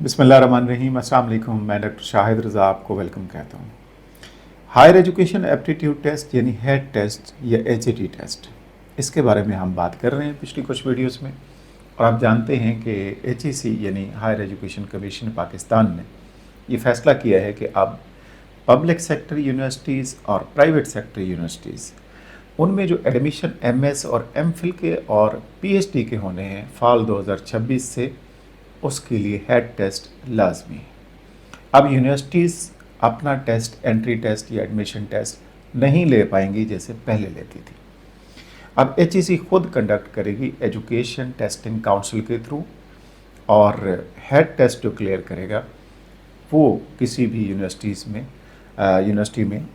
बिस्मिल्लाहिर्रहमानिर्रहीम। अस्सलाम वालेकुम। मैं डॉक्टर शाहिद रज़ा आपको वेलकम कहता हूँ। हायर एजुकेशन एप्टीट्यूड टेस्ट यानी हेड टेस्ट या एचईटी टेस्ट, इसके बारे में हम बात कर रहे हैं पिछली कुछ वीडियोस में। और आप जानते हैं कि एचईसी यानी हायर एजुकेशन कमीशन पाकिस्तान ने ये फ़ैसला किया है कि अब पब्लिक सेक्टर यूनिवर्सिटीज़ और प्राइवेट सेक्टर यूनिवर्सिटीज़ उनमें जो एडमिशन एमएस और एमफिल के और पीएचडी के होने हैं फाल 2026 से, उसके लिए हेड टेस्ट लाजमी है। अब यूनिवर्सिटीज़ अपना टेस्ट, एंट्री टेस्ट या एडमिशन टेस्ट नहीं ले पाएंगी जैसे पहले लेती थी। अब एचईसी खुद कंडक्ट करेगी एजुकेशन टेस्टिंग काउंसिल के थ्रू, और हेड टेस्ट जो क्लियर करेगा वो किसी भी यूनिवर्सिटी में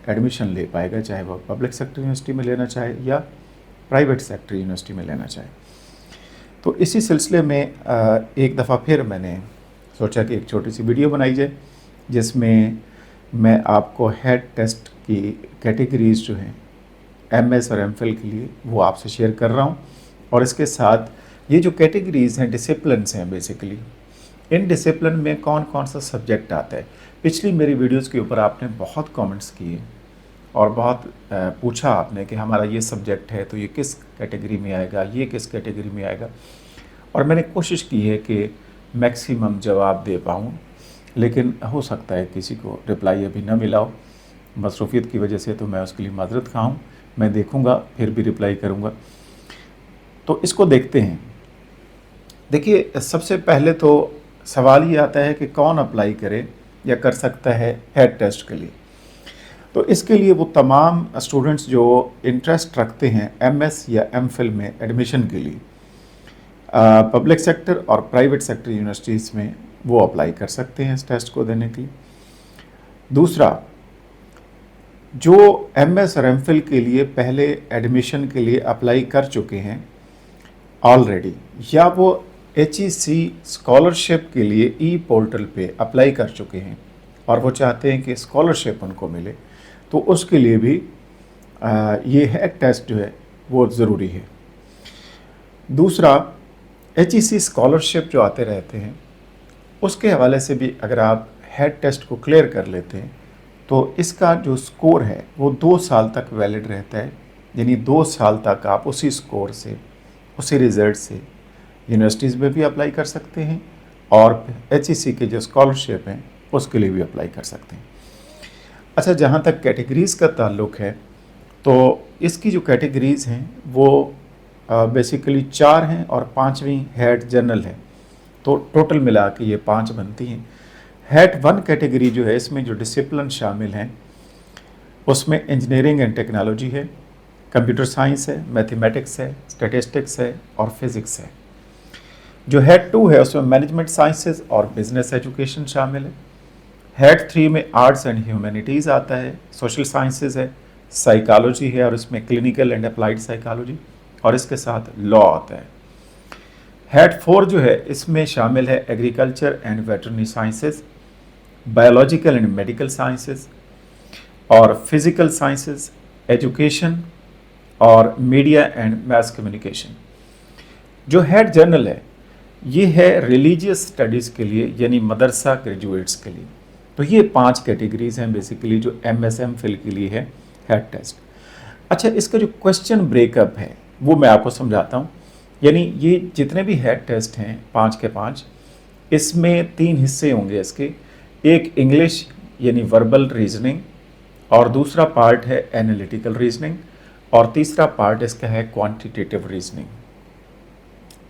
एडमिशन ले पाएगा, चाहे वो पब्लिक सेक्टर यूनिवर्सिटी में लेना चाहे या प्राइवेट सेक्टर यूनिवर्सिटी में लेना चाहे। तो इसी सिलसिले में एक दफ़ा फिर मैंने सोचा कि एक छोटी सी वीडियो बनाई जाए जिसमें मैं आपको हेड टेस्ट की कैटेगरीज़ जो हैं एमएस और एमफिल के लिए वो आपसे शेयर कर रहा हूँ। और इसके साथ ये जो कैटेगरीज़ हैं डिसिप्लिन्स हैं, बेसिकली इन डिसिप्लिन में कौन कौन सा सब्जेक्ट आता है। पिछली मेरी वीडियोस के ऊपर आपने बहुत कमेंट्स किए और बहुत पूछा आपने कि हमारा ये सब्जेक्ट है तो ये किस कैटेगरी में आएगा, ये किस कैटेगरी में आएगा। और मैंने कोशिश की है कि मैक्सिमम जवाब दे पाऊँ, लेकिन हो सकता है किसी को रिप्लाई अभी ना मिला हो मसरूफियत की वजह से, तो मैं उसके लिए माजरत खा हूँ। मैं देखूँगा फिर भी रिप्लाई करूँगा। तो इसको देखते हैं। देखिए, सबसे पहले तो सवाल ये आता है कि कौन अप्लाई करे या कर सकता है हेड टेस्ट के लिए। तो इसके लिए वो तमाम स्टूडेंट्स जो इंटरेस्ट रखते हैं एमएस या एमफिल में एडमिशन के लिए पब्लिक सेक्टर और प्राइवेट सेक्टर यूनिवर्सिटीज़ में, वो अप्लाई कर सकते हैं इस टेस्ट को देने के लिए। दूसरा, जो एमएस और एमफिल के लिए पहले एडमिशन के लिए अप्लाई कर चुके हैं ऑलरेडी, या वो एचईसी स्कॉलरशिप के लिए ई पोर्टल पे अप्लाई कर चुके हैं और वो चाहते हैं कि स्कॉलरशिप उनको मिले, तो उसके लिए भी ये हेड टेस्ट जो है वो ज़रूरी है। दूसरा, एचईसी स्कॉलरशिप जो आते रहते हैं उसके हवाले से भी अगर आप हेड टेस्ट को क्लियर कर लेते हैं तो इसका जो स्कोर है वो 2 साल तक वैलिड रहता है। यानी 2 साल तक आप उसी स्कोर से, उसी रिज़ल्ट से यूनिवर्सिटीज़ में भी अप्लाई कर सकते हैं और एचईसी के जो स्कॉलरशिप हैं उसके लिए भी अप्लाई कर सकते हैं। अच्छा, जहाँ तक कैटेगरीज़ का ताल्लुक़ है तो इसकी जो कैटेगरीज़ हैं वो बेसिकली 4 हैं और 5वीं हेड जनरल है, तो टोटल मिला के ये 5 बनती हैं। हेड 1 कैटेगरी जो है, इसमें जो डिसिप्लिन शामिल हैं उसमें इंजीनियरिंग एंड टेक्नोलॉजी है, कंप्यूटर साइंस है, मैथमेटिक्स है, स्टैटिस्टिक्स है और फिज़िक्स है। जो हेड 2 है उसमें मैनेजमेंट साइंसेज और बिजनेस एजुकेशन शामिल है। हेड 3 में आर्ट्स एंड ह्यूमैनिटीज़ आता है, सोशल साइंसेज है, साइकोलॉजी है और इसमें क्लिनिकल एंड अप्लाइड साइकोलॉजी, और इसके साथ लॉ आता है। हेड 4 जो है इसमें शामिल है agriculture and veterinary sciences, biological and medical sciences और फिज़िकल साइंसेज, एजुकेशन और मीडिया एंड मास कम्युनिकेशन। जो हेड जनरल है ये है रिलीजियस स्टडीज़ के लिए, यानी मदरसा ग्रेजुएट्स के लिए। तो ये 5 कैटेगरीज़ हैं बेसिकली जो एमएस एमफिल के लिए है हेड टेस्ट। अच्छा, इसका जो क्वेश्चन ब्रेकअप है वो मैं आपको समझाता हूँ। यानी ये जितने भी हेड टेस्ट हैं 5 के 5, इसमें 3 हिस्से होंगे इसके। एक इंग्लिश यानी वर्बल रीजनिंग, और दूसरा पार्ट है एनालिटिकल रीजनिंग, और तीसरा पार्ट इसका है क्वांटिटेटिव रीजनिंग।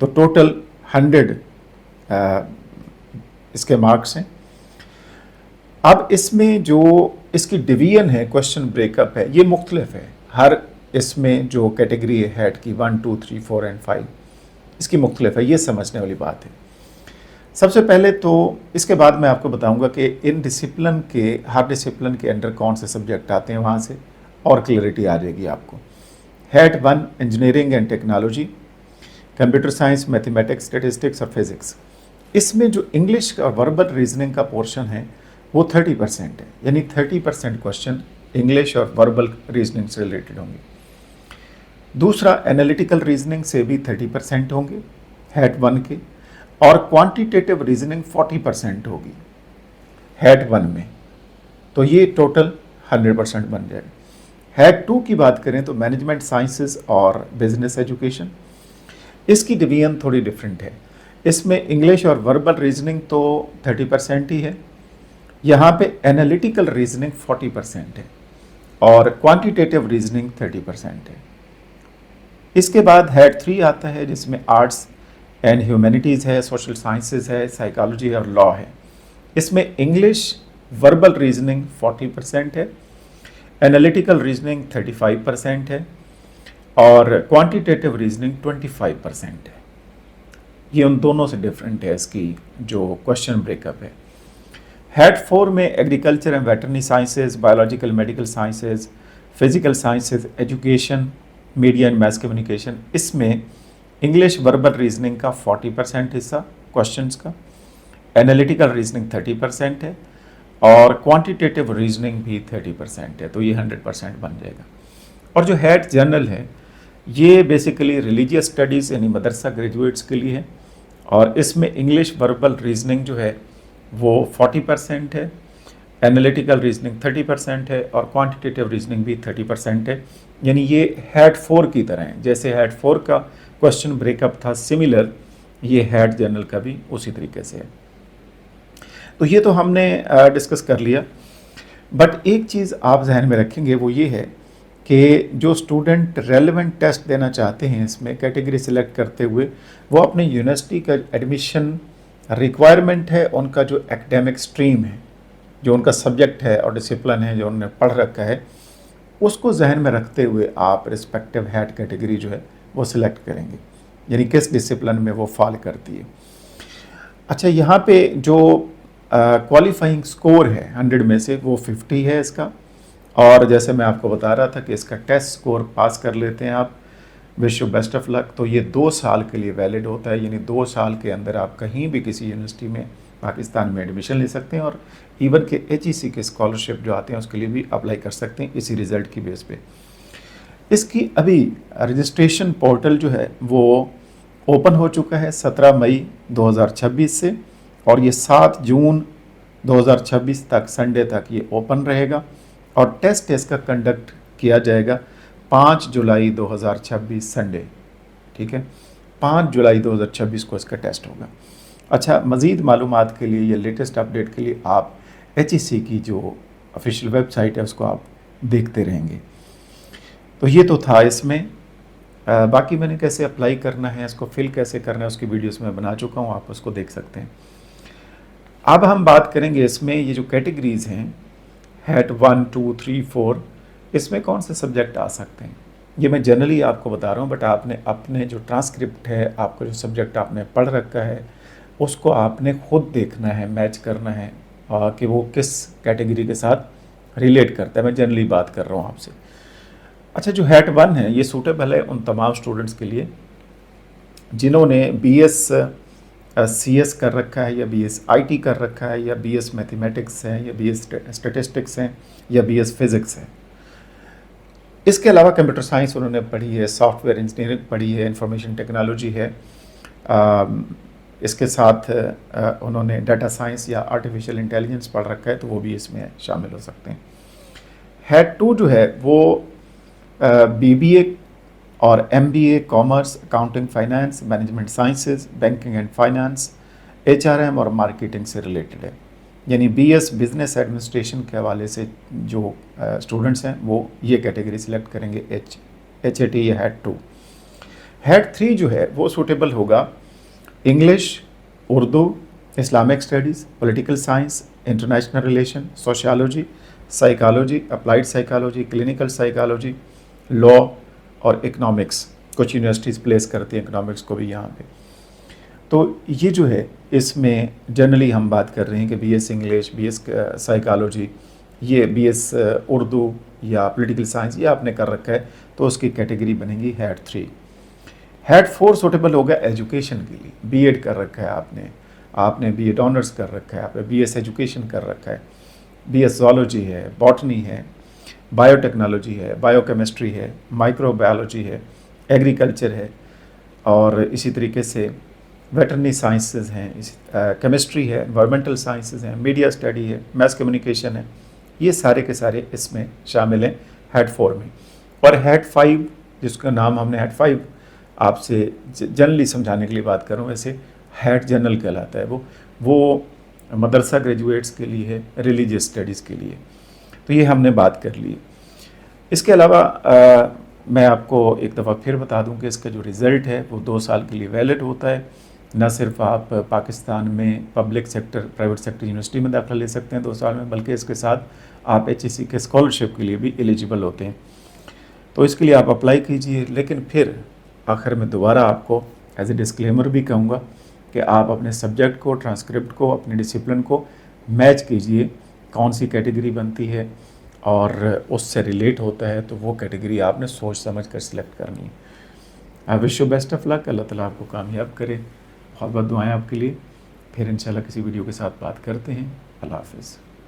तो टोटल 100 इसके मार्क्स हैं। अब इसमें जो इसकी डिवीजन है, क्वेश्चन ब्रेकअप है, ये मुख्तलिफ है। हर इसमें जो कैटेगरी है हेड की 1, 2, 3, 4 एंड 5 इसकी मुख्तलिफ है, ये समझने वाली बात है। सबसे पहले तो इसके बाद मैं आपको बताऊंगा कि इन डिसिप्लिन के, हर डिसिप्लिन के अंडर कौन से सब्जेक्ट आते हैं, वहाँ से और क्लैरिटी आ जाएगी आपको। Head 1 engineering and technology, computer science, mathematics, statistics और फिज़िक्स। इसमें जो इंग्लिश और वर्बल रीजनिंग का पोर्शन है वो 30% है, यानी 30% क्वेश्चन इंग्लिश और वर्बल रीजनिंग से रिलेटेड होंगे। दूसरा, एनालिटिकल रीजनिंग से भी 30% होंगे हेड 1 के, और क्वांटिटेटिव रीजनिंग 40% होगी हेड 1 में, तो ये टोटल 100% बन जाएगा। हेड 2 की बात करें तो मैनेजमेंट साइंसेज और बिजनेस एजुकेशन, इसकी डिवीजन थोड़ी डिफरेंट है। इसमें इंग्लिश और वर्बल रीजनिंग तो 30% ही है, यहाँ पे एनालिटिकल रीजनिंग 40% है और क्वांटिटेटिव रीजनिंग 30% है। इसके बाद हेड 3 आता है जिसमें आर्ट्स एंड ह्यूमैनिटीज़ है, सोशल साइंसेज है, साइकोलॉजी और लॉ है। इसमें इंग्लिश वर्बल रीजनिंग 40% है, एनालिटिकल रीजनिंग 35% है और क्वांटिटेटिव रीजनिंग 25% है। ये उन दोनों से डिफरेंट है इसकी जो क्वेश्चन ब्रेकअप है। हेड 4 में agriculture and veterinary sciences, biological medical sciences, physical sciences, education, media and mess communication, इसमें इंग्लिश वर्बल रीजनिंग का 40% हिस्सा क्वेश्चंस का, एनालिटिकल रीजनिंग 30% है और क्वांटिटेटिव रीजनिंग भी 30% है, तो ये 100% बन जाएगा। और जो हेड जनरल है ये बेसिकली रिलीजियस स्टडीज़ यानी मदरसा ग्रेजुएट्स के लिए है और इसमें इंग्लिश वर्बल रीजनिंग जो है वो 40% है, एनालिटिकल रीजनिंग 30% है और क्वांटिटेटिव रीजनिंग भी 30% है। यानी ये हेड 4 की तरह है, जैसे हेड 4 का क्वेश्चन ब्रेकअप था सिमिलर, ये हेड जनरल का भी उसी तरीके से है। तो ये तो हमने डिस्कस कर लिया, बट एक चीज़ आप जहन में रखेंगे वो ये है कि जो स्टूडेंट रेलेवेंट टेस्ट देना चाहते हैं इसमें कैटेगरी सिलेक्ट करते हुए, वो अपने यूनिवर्सिटी का एडमिशन रिक्वायरमेंट है, उनका जो एकेडमिक स्ट्रीम है, जो उनका सब्जेक्ट है और डिसिप्लिन है जो उन्होंने पढ़ रखा है, उसको जहन में रखते हुए आप रिस्पेक्टिव हेड कैटेगरी जो है वो सिलेक्ट करेंगे, यानी किस डिसिप्लिन में वो फॉल करती है। अच्छा, यहाँ पे जो क्वालिफाइंग स्कोर है 100 में से वो 50 है इसका, और जैसे मैं आपको बता रहा था कि इसका टेस्ट स्कोर पास कर लेते हैं आप, wish you best of luck. तो ये 2 साल के लिए वैलिड होता है, यानी 2 साल के अंदर आप कहीं भी किसी यूनिवर्सिटी में पाकिस्तान में एडमिशन ले सकते हैं और इवन के HEC के स्कॉलरशिप जो आते हैं उसके लिए भी अप्लाई कर सकते हैं इसी रिज़ल्ट की बेस पे। इसकी अभी रजिस्ट्रेशन पोर्टल जो है वो ओपन हो चुका है 17 मई 2026 से, और ये 7 जून 2026 तक संडे तक ये ओपन रहेगा और टेस्ट इसका कंडक्ट किया जाएगा 5 जुलाई 2026 संडे, ठीक है, 5 जुलाई 2026 को इसका टेस्ट होगा। अच्छा, मज़ीद मालूमात के लिए या लेटेस्ट अपडेट के लिए आप HEC की जो ऑफिशियल वेबसाइट है उसको आप देखते रहेंगे। तो ये तो था इसमें, बाकी मैंने कैसे अप्लाई करना है, इसको फिल कैसे करना है उसकी वीडियोस में बना चुका हूँ, आप उसको देख सकते हैं। अब हम बात करेंगे इसमें ये जो कैटेगरीज़ हैं हेड 1, 2, 3, 4, इसमें कौन से सब्जेक्ट आ सकते हैं, ये मैं जनरली आपको बता रहा हूँ, बट आपने अपने जो ट्रांसक्रिप्ट है, आपको जो सब्जेक्ट आपने पढ़ रखा है उसको आपने खुद देखना है, मैच करना है कि वो किस कैटेगरी के साथ रिलेट करता है। मैं जनरली बात कर रहा हूँ आपसे। अच्छा, जो हेड 1 है ये सूटेबल है उन तमाम स्टूडेंट्स के लिए जिन्होंने BS CS कर रखा है या BS IT कर रखा है या BS मैथमेटिक्स है या BS स्टैटिस्टिक्स है या BS फिज़िक्स है। इसके अलावा कंप्यूटर साइंस उन्होंने पढ़ी है, सॉफ्टवेयर इंजीनियरिंग पढ़ी है, इंफॉर्मेशन टेक्नोलॉजी है, इसके साथ उन्होंने डाटा साइंस या आर्टिफिशियल इंटेलिजेंस पढ़ रखा है, तो वो भी इसमें शामिल हो सकते हैं। हेड 2 जो है वो BBA और MBA commerce, accounting, finance, management sciences, banking and finance, HRM और मार्केटिंग से रिलेटेड है। यानी BS बिजनेस एडमिनिस्ट्रेशन के हवाले से जो स्टूडेंट्स हैं वो ये कैटेगरी सिलेक्ट करेंगे HAT या हेड 2। हेड 3 जो है वो सूटेबल होगा English, Urdu, Islamic studies, political science, international relation, sociology, psychology, applied psychology, clinical psychology, law और इकनॉमिक्स। कुछ यूनिवर्सिटीज़ प्लेस करती हैं इकनॉमिक्स को भी यहाँ पे। तो ये जो है इसमें जनरली हम बात कर रहे हैं कि BS इंग्लिश, BS साइकोलॉजी, ये BS उर्दू या पॉलिटिकल साइंस ये आपने कर रखा है तो उसकी कैटेगरी बनेगी हेड 3। हेड 4 सूटेबल होगा एजुकेशन के लिए, B.Ed कर रखा है आपने B.Ed ऑनर्स कर रखा है, आपने BS एजुकेशन कर रखा है, BS ज़ूलॉजी है, बॉटनी है, बायोटेक्नोलॉजी है, बायोकेमिस्ट्री है, माइक्रोबायोलॉजी है, एग्रीकल्चर है और इसी तरीके से वेटरनरी साइंसेज हैं, केमिस्ट्री है, एनवायरमेंटल साइंसेज हैं, मीडिया स्टडी है, मैस कम्युनिकेशन है, ये सारे के सारे इसमें शामिल हैं हेड 4 में। और हेड 5 जिसका नाम हमने हेड 5 आपसे जनरली समझाने के लिए बात करूँ, वैसे हेड जनरल कहलाता है वो मदरसा ग्रेजुएट्स के लिए है, रिलीजियस स्टडीज़ के लिए। तो ये हमने बात कर ली। इसके अलावा मैं आपको एक दफ़ा फिर बता दूं कि इसका जो रिज़ल्ट है वो 2 साल के लिए वैलिड होता है। न सिर्फ आप पाकिस्तान में public sector, private sector university में दाखिला ले सकते हैं 2 साल में, बल्कि इसके साथ आप HEC के स्कॉलरशिप के लिए भी एलिजिबल होते हैं। तो इसके लिए आप अप्लाई कीजिए। लेकिन फिर आखिर में दोबारा आपको एज ए डिस्क्लेमर भी कहूँगा कि आप अपने सब्जेक्ट को, ट्रांसक्रिप्ट को, अपने डिसिप्लिन को मैच कीजिए, कौन सी कैटेगरी बनती है और उससे रिलेट होता है, तो वो कैटेगरी आपने सोच समझ कर सिलेक्ट करनी है। I wish you best of luck. अल्लाह ताला आपको कामयाब करे। बहुत बहुत दुआएं आपके लिए। फिर इंशाल्लाह किसी वीडियो के साथ बात करते हैं। अल्लाह हाफिज़।